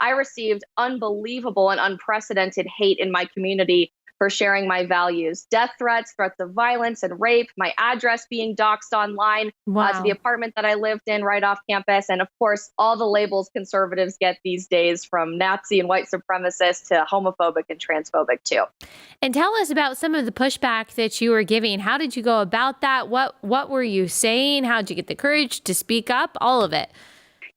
I received unbelievable and unprecedented hate in my community for sharing my values. Death threats, threats of violence and rape, my address being doxed online to the Wow. apartment that I lived in right off campus. And of course, all the labels conservatives get these days, from Nazi and white supremacist to homophobic and transphobic too. And tell us about some of the pushback that you were giving. How did you go about that? What were you saying? How did you get the courage to speak up? All of it.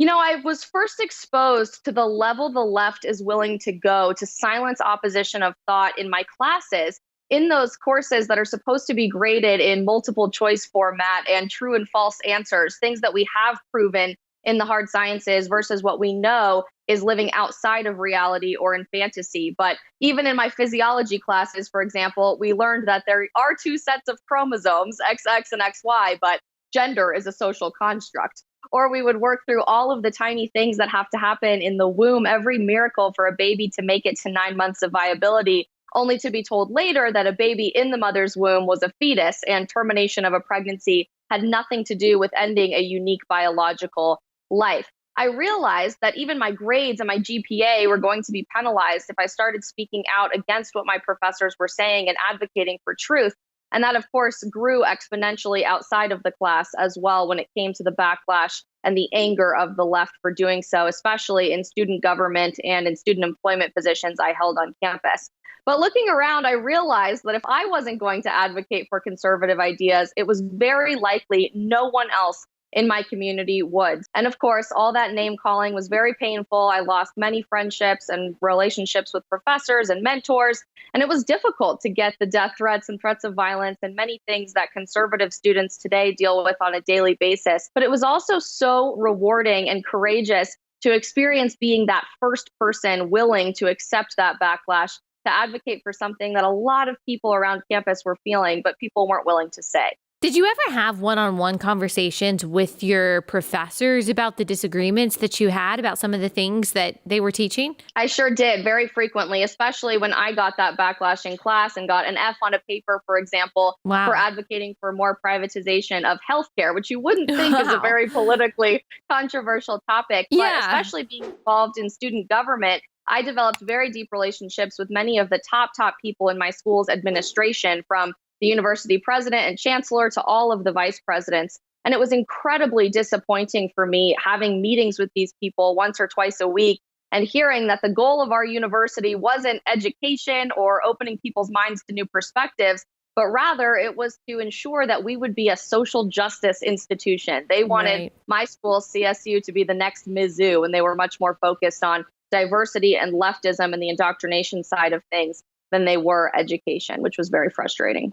I was first exposed to the level the left is willing to go to silence opposition of thought in my classes, in those courses that are supposed to be graded in multiple choice format and true and false answers, things that we have proven in the hard sciences versus what we know is living outside of reality or in fantasy. But even in my physiology classes, for example, we learned that there are two sets of chromosomes, XX and XY, but gender is a social construct. Or we would work through all of the tiny things that have to happen in the womb, every miracle for a baby to make it to 9 months of viability, only to be told later that a baby in the mother's womb was a fetus and termination of a pregnancy had nothing to do with ending a unique biological life. I realized that even my grades and my GPA were going to be penalized if I started speaking out against what my professors were saying and advocating for truth. And that, of course, grew exponentially outside of the class as well when it came to the backlash and the anger of the left for doing so, especially in student government and in student employment positions I held on campus. But looking around, I realized that if I wasn't going to advocate for conservative ideas, it was very likely no one else in my community would. And of course, all that name calling was very painful. I lost many friendships and relationships with professors and mentors. And it was difficult to get the death threats and threats of violence and many things that conservative students today deal with on a daily basis. But it was also so rewarding and courageous to experience being that first person willing to accept that backlash, to advocate for something that a lot of people around campus were feeling, but people weren't willing to say. Did you ever have one-on-one conversations with your professors about the disagreements that you had about some of the things that they were teaching? I sure did, very frequently, especially when I got that backlash in class and got an F on a paper, for example, for Wow. advocating for more privatization of healthcare, which you wouldn't think is a Wow. very politically controversial topic. But Yeah. especially being involved in student government, I developed very deep relationships with many of the top people in my school's administration, from the university president and chancellor to all of the vice presidents. And it was incredibly disappointing for me having meetings with these people once or twice a week and hearing that the goal of our university wasn't education or opening people's minds to new perspectives, but rather it was to ensure that we would be a social justice institution. They wanted Right. my school, CSU, to be the next Mizzou, and they were much more focused on diversity and leftism and the indoctrination side of things than they were education, which was very frustrating.